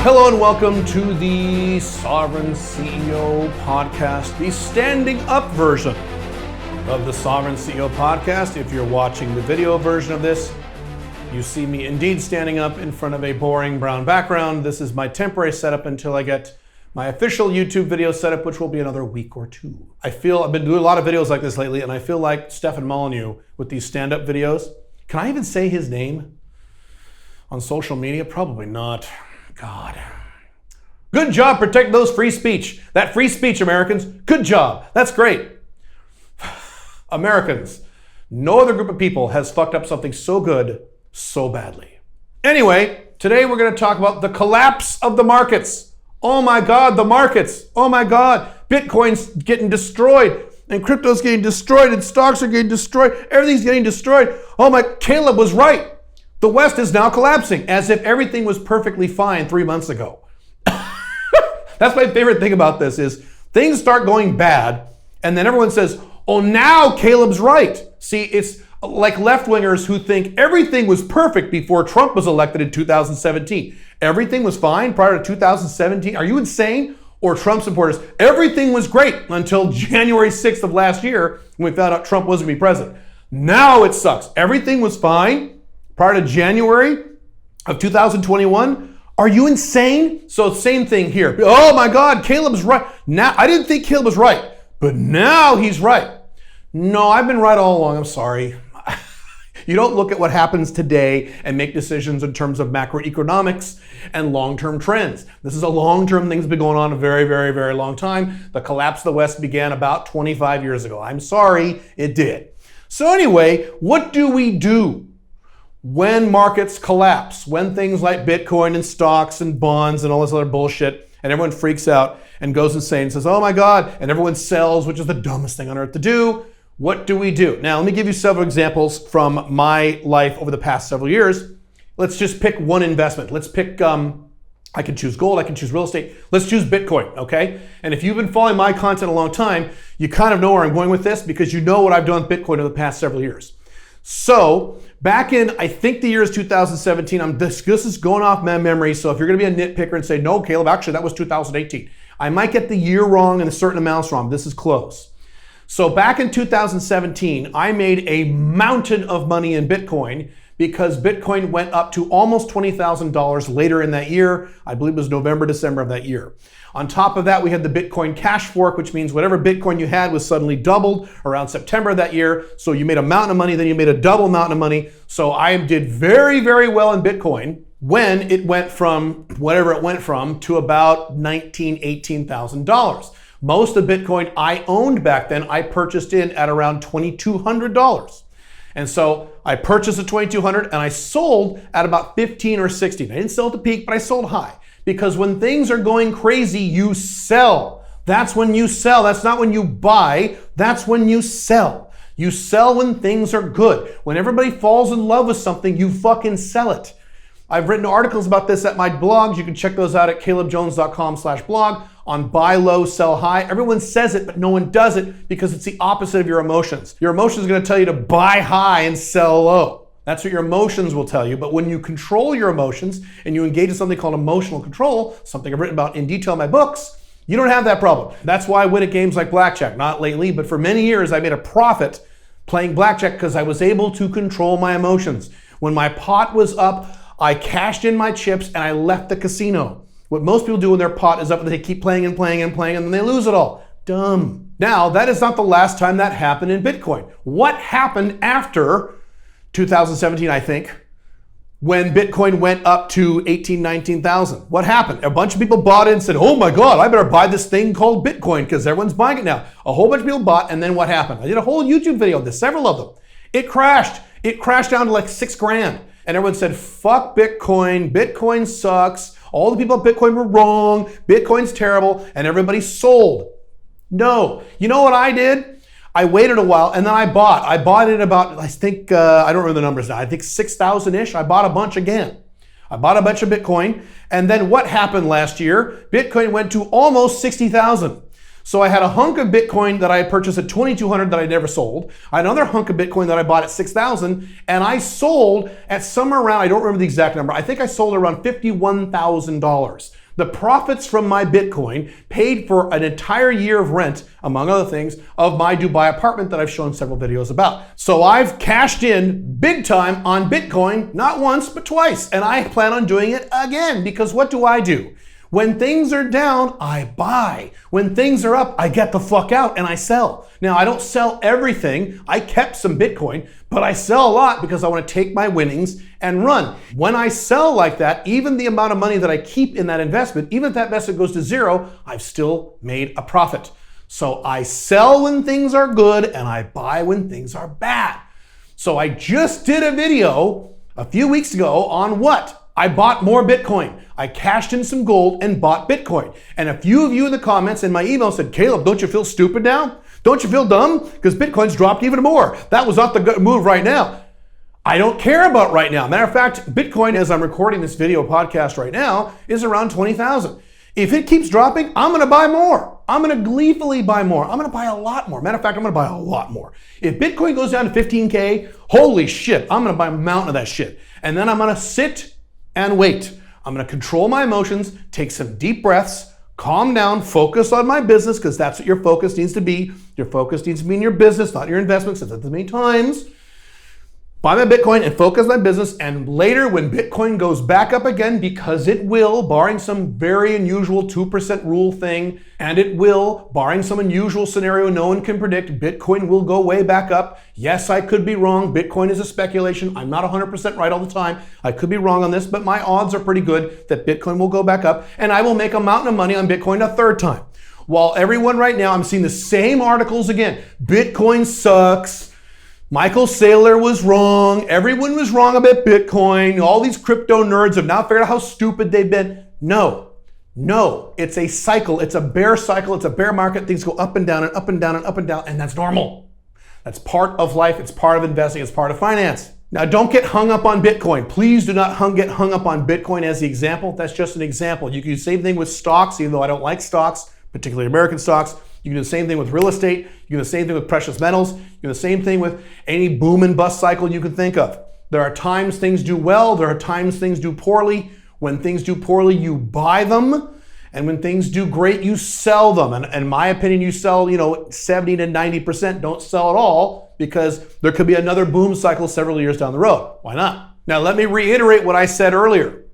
Hello and welcome to the Sovereign CEO Podcast, the standing up version of the Sovereign CEO Podcast. If you're watching the video version of this, you see me indeed standing up in front of a boring brown background. This is my temporary setup until I get my official YouTube video setup, which will be another week or two. I've been doing a lot of videos like this lately, and I feel like Stefan Molyneux with these stand-up videos. Can I even say his name on social media? Probably not. God. Good job protecting those free speech. That free speech, Americans. Good job. That's great. Americans, no other group of people has fucked up something so good so badly. Anyway, today we're going to talk about the collapse of the markets. Oh my God, the markets. Oh my God. Bitcoin's getting destroyed and crypto's getting destroyed and stocks are getting destroyed. Everything's getting destroyed. Oh my, Caleb was right. The West is now collapsing as if everything was perfectly fine 3 months ago. That's my favorite thing about this is things start going bad and then everyone says, oh, now Caleb's right. See, it's like left-wingers who think everything was perfect before Trump was elected in 2017. Everything was fine prior to 2017. Are you insane? Or Trump supporters, everything was great until January 6th of last year when we found out Trump wasn't going to be president. Now it sucks. Everything was fine prior to January of 2021. Are you insane? So same thing here. Oh my God, Caleb's right. Now, I didn't think Caleb was right, but now he's right. No, I've been right all along. I'm sorry. You don't look at what happens today and make decisions in terms of macroeconomics and long-term trends. This is a long-term thing that's been going on a very, very, very long time. The collapse of the West began about 25 years ago. I'm sorry, it did. So anyway, what do we do when markets collapse? When things like Bitcoin and stocks and bonds and all this other bullshit, and everyone freaks out and goes insane and says, oh my God, and everyone sells, which is the dumbest thing on earth to do. What do we do? Now, let me give you several examples from my life over the past several years. Let's just pick one investment. Let's pick, I can choose gold, I can choose real estate. Let's choose Bitcoin, okay? And if you've been following my content a long time, you kind of know where I'm going with this because you know what I've done with Bitcoin over the past several years. So back in, I think the year is 2017, this is going off my memory, so if you're gonna be a nitpicker and say, no, Caleb, actually that was 2018. I might get the year wrong and a certain amounts wrong. This is close. So back in 2017, I made a mountain of money in Bitcoin because Bitcoin went up to almost $20,000 later in that year. I believe it was November, December of that year. On top of that, we had the Bitcoin cash fork, which means whatever Bitcoin you had was suddenly doubled around September of that year. So you made a mountain of money, then you made a double mountain of money. So I did very, very well in Bitcoin when it went from whatever it went from to about $19,000, $18,000. Most of Bitcoin I owned back then, I purchased in at around $2,200. And so I purchased at $2,200 and I sold at about 15 or 16. I didn't sell at the peak, but I sold high. Because when things are going crazy, you sell. That's when you sell. That's not when you buy. That's when you sell. You sell when things are good. When everybody falls in love with something, you fucking sell it. I've written articles about this at my blogs. You can check those out at calebjones.com/blog on buy low, sell high. Everyone says it, but no one does it because it's the opposite of your emotions. Your emotions are going to tell you to buy high and sell low. That's what your emotions will tell you. But when you control your emotions and you engage in something called emotional control, something I've written about in detail in my books, you don't have that problem. That's why I win at games like blackjack. Not lately, but for many years I made a profit playing blackjack because I was able to control my emotions. When my pot was up, I cashed in my chips and I left the casino. What most people do when their pot is up, they keep playing and playing and playing and then they lose it all. Dumb. Now, that is not the last time that happened in Bitcoin. What happened after 2017, I think, when Bitcoin went up to 18, 19,000? What happened? A bunch of people bought it and said, oh my God, I better buy this thing called Bitcoin because everyone's buying it now. A whole bunch of people bought, and then what happened? I did a whole YouTube video on this, several of them. It crashed. It crashed down to like $6,000. And everyone said, fuck Bitcoin. Bitcoin sucks. All the people at Bitcoin were wrong. Bitcoin's terrible. And everybody sold. No. You know what I did? I waited a while and then I bought. I bought it about, I think, I don't remember the numbers now. I think 6,000-ish. I bought a bunch again. I bought a bunch of Bitcoin. And then what happened last year? Bitcoin went to almost 60,000. So I had a hunk of Bitcoin that I had purchased at 2,200 that I never sold. I had another hunk of Bitcoin that I bought at 6,000, and I sold at somewhere around, I don't remember the exact number, I think I sold around $51,000. The profits from my Bitcoin paid for an entire year of rent, among other things, of my Dubai apartment that I've shown several videos about. So I've cashed in big time on Bitcoin, not once, but twice. And I plan on doing it again, because what do? When things are down, I buy. When things are up, I get the fuck out and I sell. Now, I don't sell everything. I kept some Bitcoin, but I sell a lot because I want to take my winnings and run. When I sell like that, even the amount of money that I keep in that investment, even if that investment goes to zero, I've still made a profit. So I sell when things are good and I buy when things are bad. So I just did a video a few weeks ago on what? I bought more Bitcoin. I cashed in some gold and bought Bitcoin. And a few of you in the comments in my email said, Caleb, don't you feel stupid now? Don't you feel dumb? Because Bitcoin's dropped even more. That was not the move right now. I don't care about right now. Matter of fact, Bitcoin, as I'm recording this video podcast right now, is around 20,000. If it keeps dropping, I'm going to buy more. I'm going to gleefully buy more. I'm going to buy a lot more. Matter of fact, I'm going to buy a lot more. If Bitcoin goes down to 15K, holy shit, I'm going to buy a mountain of that shit. And then I'm going to sit and wait. I'm going to control my emotions, take some deep breaths, calm down, focus on my business, because that's what your focus needs to be. Your focus needs to be in your business, not your investments. I've said that many times. Buy my Bitcoin and focus on my business. And later, when Bitcoin goes back up again, because it will, barring some very unusual 2% rule thing, and it will, barring some unusual scenario no one can predict, Bitcoin will go way back up. Yes, I could be wrong. Bitcoin is a speculation. I'm not 100% right all the time. I could be wrong on this, but my odds are pretty good that Bitcoin will go back up, and I will make a mountain of money on Bitcoin a third time. While everyone right now, I'm seeing the same articles again. Bitcoin sucks. Michael Saylor was wrong. Everyone was wrong about Bitcoin. All these crypto nerds have now figured out how stupid they've been. No, it's a cycle. It's a bear cycle. It's a bear market. Things go up and down and up and down and up and down, and that's normal. That's part of life. It's part of investing. It's part of finance. Now, don't get hung up on Bitcoin. Please do not get hung up on Bitcoin as the example. That's just an example. You can do the same thing with stocks, even though I don't like stocks, particularly American stocks. You can do the same thing with real estate. You can do the same thing with precious metals. You can do the same thing with any boom and bust cycle you can think of. There are times things do well. There are times things do poorly. When things do poorly, you buy them. And when things do great, you sell them. And in my opinion, you sell, 70 to 90%. Don't sell at all, because there could be another boom cycle several years down the road. Why not? Now, let me reiterate what I said earlier.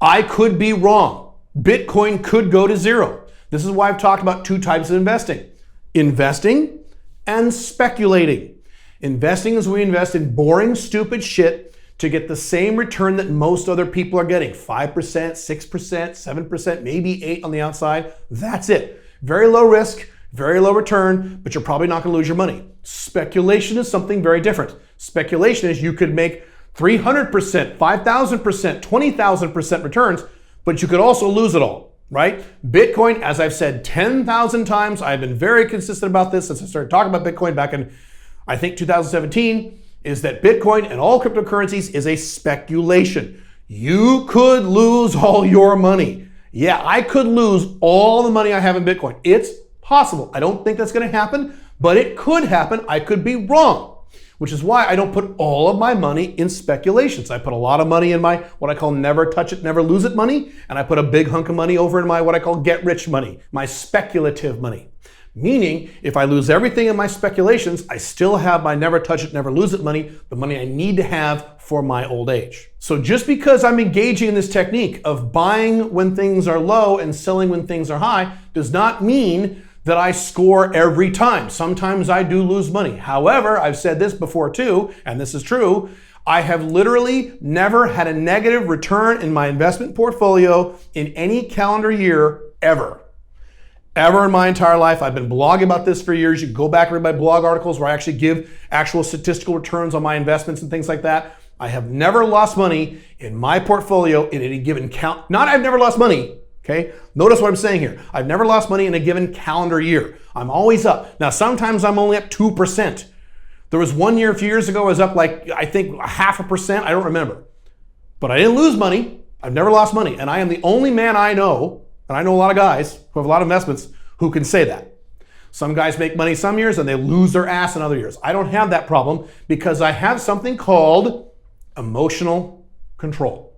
I could be wrong. Bitcoin could go to zero. This is why I've talked about two types of investing. Investing and speculating. Investing is when we invest in boring, stupid shit to get the same return that most other people are getting. 5%, 6%, 7%, maybe 8% on the outside. That's it. Very low risk, very low return, but you're probably not going to lose your money. Speculation is something very different. Speculation is you could make 300%, 5,000%, 20,000% returns, but you could also lose it all. Right? Bitcoin, as I've said 10,000 times, I've been very consistent about this since I started talking about Bitcoin back in, I think, 2017, is that Bitcoin and all cryptocurrencies is a speculation. You could lose all your money. Yeah, I could lose all the money I have in Bitcoin. It's possible. I don't think that's going to happen, but it could happen. I could be wrong, which is why I don't put all of my money in speculations. I put a lot of money in my what I call never touch it, never lose it money, and I put a big hunk of money over in my what I call get rich money, my speculative money. Meaning, if I lose everything in my speculations, I still have my never touch it, never lose it money, the money I need to have for my old age. So just because I'm engaging in this technique of buying when things are low and selling when things are high does not mean that I score every time. Sometimes I do lose money. However, I've said this before too, and this is true, I have literally never had a negative return in my investment portfolio in any calendar year ever. Ever in my entire life. I've been blogging about this for years. You can go back and read my blog articles where I actually give actual statistical returns on my investments and things like that. I have never lost money in my portfolio in any given count. Not I've never lost money. Okay, notice what I'm saying here. I've never lost money in a given calendar year. I'm always up. Now, sometimes I'm only up 2%. There was one year a few years ago I was up like, I think 0.5%. I don't remember. But I didn't lose money. I've never lost money. And I am the only man I know, and I know a lot of guys who have a lot of investments, who can say that. Some guys make money some years and they lose their ass in other years. I don't have that problem because I have something called emotional control.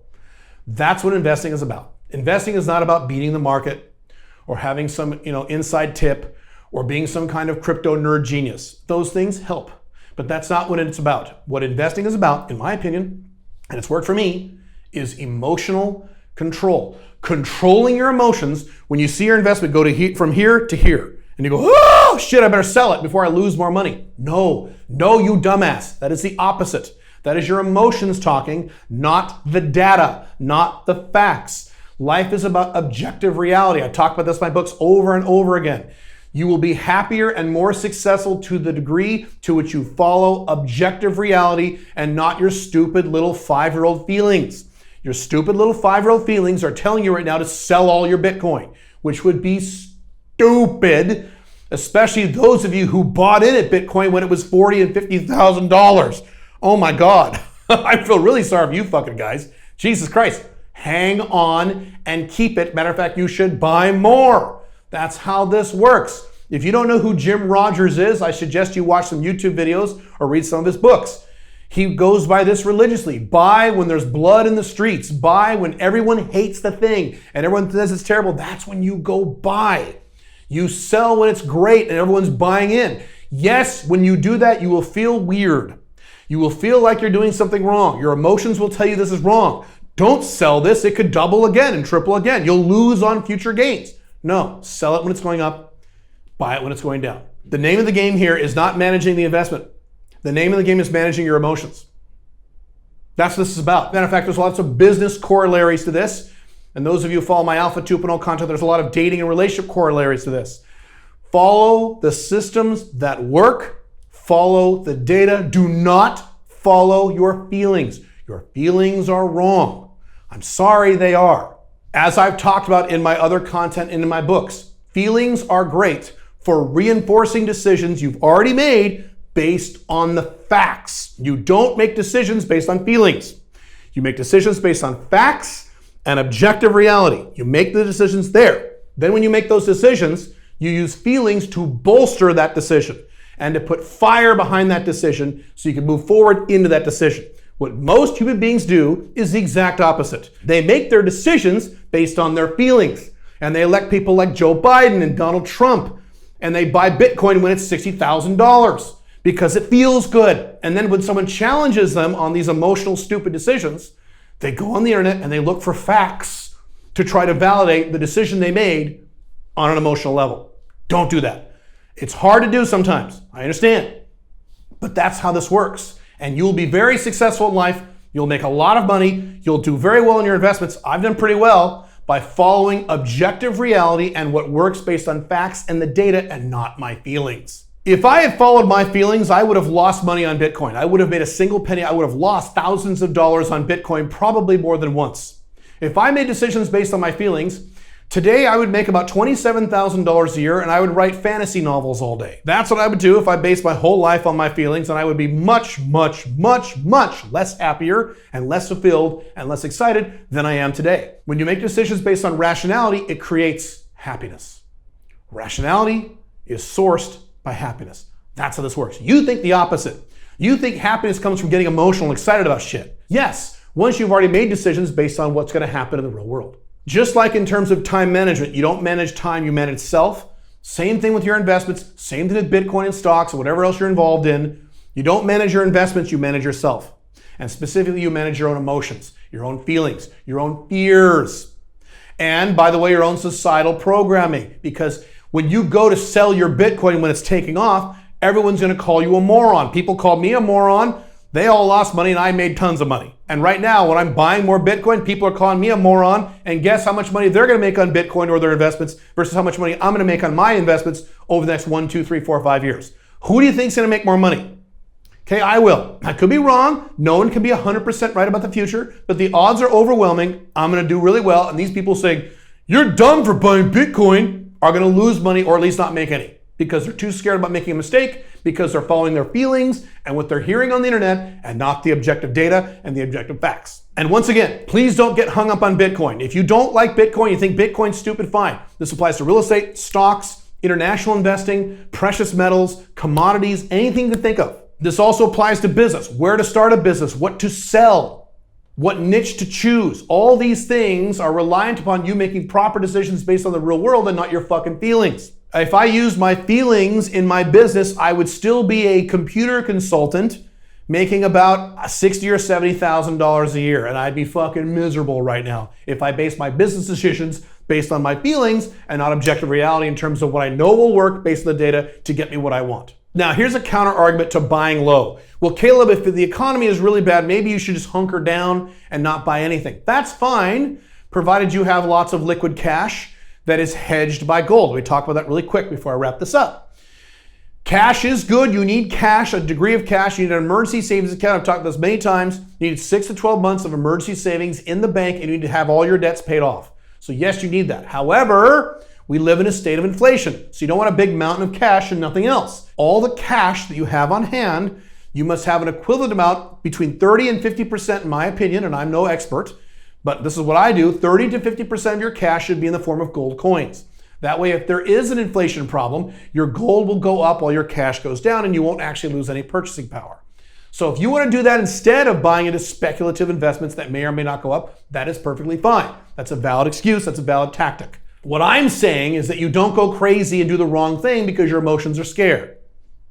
That's what investing is about. Investing is not about beating the market or having some, inside tip or being some kind of crypto nerd genius. Those things help, but that's not what it's about. What investing is about, in my opinion, and it's worked for me, is emotional control. Controlling your emotions when you see your investment go from here to here. And you go, oh shit, I better sell it before I lose more money. No, you dumbass. That is the opposite. That is your emotions talking, not the data, not the facts. Life is about objective reality. I talk about this in my books over and over again. You will be happier and more successful to the degree to which you follow objective reality and not your stupid little 5-year-old feelings. Your stupid little 5-year-old feelings are telling you right now to sell all your Bitcoin, which would be stupid, especially those of you who bought in at Bitcoin when it was $40,000 and $50,000. Oh my God. I feel really sorry for you fucking guys. Jesus Christ. Hang on and keep it. Matter of fact, you should buy more. That's how this works. If you don't know who Jim Rogers is, I suggest you watch some YouTube videos or read some of his books. He goes by this religiously. Buy when there's blood in the streets. Buy when everyone hates the thing and everyone says it's terrible. That's when you go buy. You sell when it's great and everyone's buying in. Yes, when you do that, you will feel weird. You will feel like you're doing something wrong. Your emotions will tell you this is wrong. Don't sell this. It could double again and triple again. You'll lose on future gains. No, sell it when it's going up. Buy it when it's going down. The name of the game here is not managing the investment. The name of the game is managing your emotions. That's what this is about. Matter of fact, there's lots of business corollaries to this. And those of you who follow my Alpha 2.0 content, there's a lot of dating and relationship corollaries to this. Follow the systems that work. Follow the data. Do not follow your feelings. Your feelings are wrong. I'm sorry they are. As I've talked about in my other content and in my books, feelings are great for reinforcing decisions you've already made based on the facts. You don't make decisions based on feelings. You make decisions based on facts and objective reality. You make the decisions there. Then when you make those decisions, you use feelings to bolster that decision and to put fire behind that decision so you can move forward into that decision. What most human beings do is the exact opposite. They make their decisions based on their feelings, and they elect people like Joe Biden and Donald Trump, and they buy Bitcoin when it's $60,000 because it feels good. And then when someone challenges them on these emotional, stupid decisions, they go on the internet and they look for facts to try to validate the decision they made on an emotional level. Don't do that. It's hard to do sometimes. I understand. But that's how this works. And you'll be very successful in life. You'll make a lot of money. You'll do very well in your investments. I've done pretty well by following objective reality and what works based on facts and the data and not my feelings. If I had followed my feelings, I would have lost money on Bitcoin. I would have made a single penny. I would have lost thousands of dollars on Bitcoin, probably more than once. If I made decisions based on my feelings, today I would make about $27,000 a year and I would write fantasy novels all day. That's what I would do if I based my whole life on my feelings, and I would be much, much, much, much less happier and less fulfilled and less excited than I am today. When you make decisions based on rationality, it creates happiness. Rationality is sourced by happiness. That's how this works. You think the opposite. You think happiness comes from getting emotional and excited about shit. Yes, once you've already made decisions based on what's going to happen in the real world. Just like in terms of time management, you don't manage time, you manage self. Same thing with your investments, same thing with Bitcoin and stocks or whatever else you're involved in. You don't manage your investments, you manage yourself. And specifically, you manage your own emotions, your own feelings, your own fears. And by the way, your own societal programming. Because when you go to sell your Bitcoin when it's taking off, everyone's going to call you a moron. People called me a moron. They all lost money and I made tons of money. And right now, when I'm buying more Bitcoin, people are calling me a moron. And guess how much money they're going to make on Bitcoin or their investments versus how much money I'm going to make on my investments over the next 1, 2, 3, 4, 5 years. Who do you think is going to make more money? Okay, I will. I could be wrong. No one can be 100% right about the future, but the odds are overwhelming. I'm going to do really well. And these people saying, you're dumb for buying Bitcoin, are going to lose money or at least not make any because they're too scared about making a mistake, because they're following their feelings and what they're hearing on the internet and not the objective data and the objective facts. And once again, please don't get hung up on Bitcoin. If you don't like Bitcoin, you think Bitcoin's stupid, fine. This applies to real estate, stocks, international investing, precious metals, commodities, anything you can think of. This also applies to business, where to start a business, what to sell, what niche to choose. All these things are reliant upon you making proper decisions based on the real world and not your fucking feelings. If I used my feelings in my business, I would still be a computer consultant making about $60,000 or $70,000 a year, and I'd be fucking miserable right now if I based my business decisions based on my feelings and not objective reality in terms of what I know will work based on the data to get me what I want. Now, here's a counter argument to buying low. Well, Caleb, if the economy is really bad, maybe you should just hunker down and not buy anything. That's fine, provided you have lots of liquid cash that is hedged by gold. Let me talk about that really quick before I wrap this up. Cash is good. You need cash, a degree of cash. You need an emergency savings account. I've talked about this many times. You need 6 to 12 months of emergency savings in the bank, and you need to have all your debts paid off. So yes, you need that. However, we live in a state of inflation, so you don't want a big mountain of cash and nothing else. All the cash that you have on hand, you must have an equivalent amount between 30 and 50%, in my opinion, and I'm no expert, but this is what I do. 30 to 50% of your cash should be in the form of gold coins. That way, if there is an inflation problem, your gold will go up while your cash goes down and you won't actually lose any purchasing power. So if you want to do that instead of buying into speculative investments that may or may not go up, that is perfectly fine. That's a valid excuse. That's a valid tactic. What I'm saying is that you don't go crazy and do the wrong thing because your emotions are scared.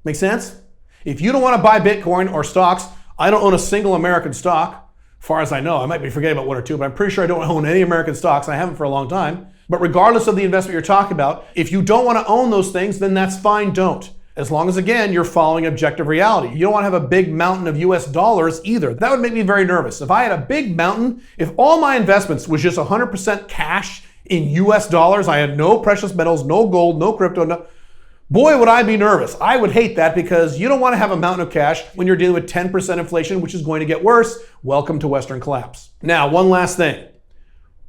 Make sense? If you don't want to buy Bitcoin or stocks, I don't own a single American stock. As far as I know, I might be forgetting about one or two, but I'm pretty sure I don't own any American stocks. I haven't for a long time. But regardless of the investment you're talking about, if you don't want to own those things, then that's fine, don't. As long as, again, you're following objective reality. You don't want to have a big mountain of US dollars either. That would make me very nervous. If I had a big mountain, if all my investments was just 100% cash in US dollars, I had no precious metals, no gold, no crypto, no... Boy, would I be nervous. I would hate that because you don't want to have a mountain of cash when you're dealing with 10% inflation, which is going to get worse. Welcome to Western collapse. Now, one last thing.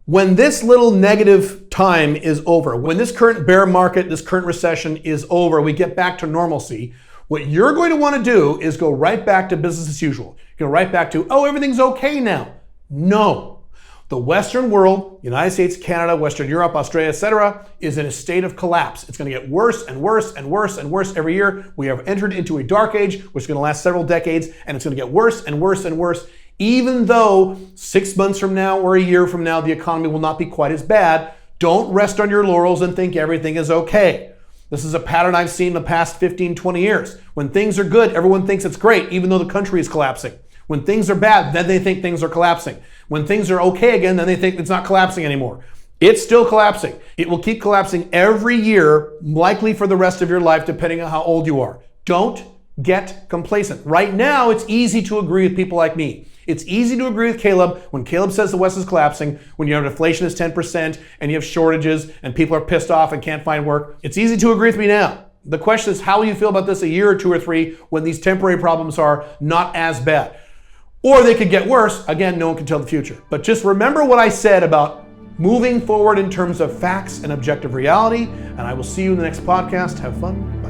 When this little negative time is over, when this current bear market, this current recession is over, we get back to normalcy, what you're going to want to do is go right back to business as usual. Go right back to, oh, everything's okay now. No. The Western world, United States, Canada, Western Europe, Australia, etc., is in a state of collapse. It's going to get worse and worse and worse and worse every year. We have entered into a dark age, which is going to last several decades, and it's going to get worse and worse and worse, even though 6 months from now or a year from now, the economy will not be quite as bad. Don't rest on your laurels and think everything is okay. This is a pattern I've seen in the past 15, 20 years. When things are good, everyone thinks it's great, even though the country is collapsing. When things are bad, then they think things are collapsing. When things are okay again, then they think it's not collapsing anymore. It's still collapsing. It will keep collapsing every year, likely for the rest of your life, depending on how old you are. Don't get complacent. Right now, it's easy to agree with people like me. It's easy to agree with Caleb when Caleb says the West is collapsing, when you have inflation is 10% and you have shortages and people are pissed off and can't find work. It's easy to agree with me now. The question is, how will you feel about this a year or two or three when these temporary problems are not as bad? Or they could get worse. Again, no one can tell the future. But just remember what I said about moving forward in terms of facts and objective reality. And I will see you in the next podcast. Have fun.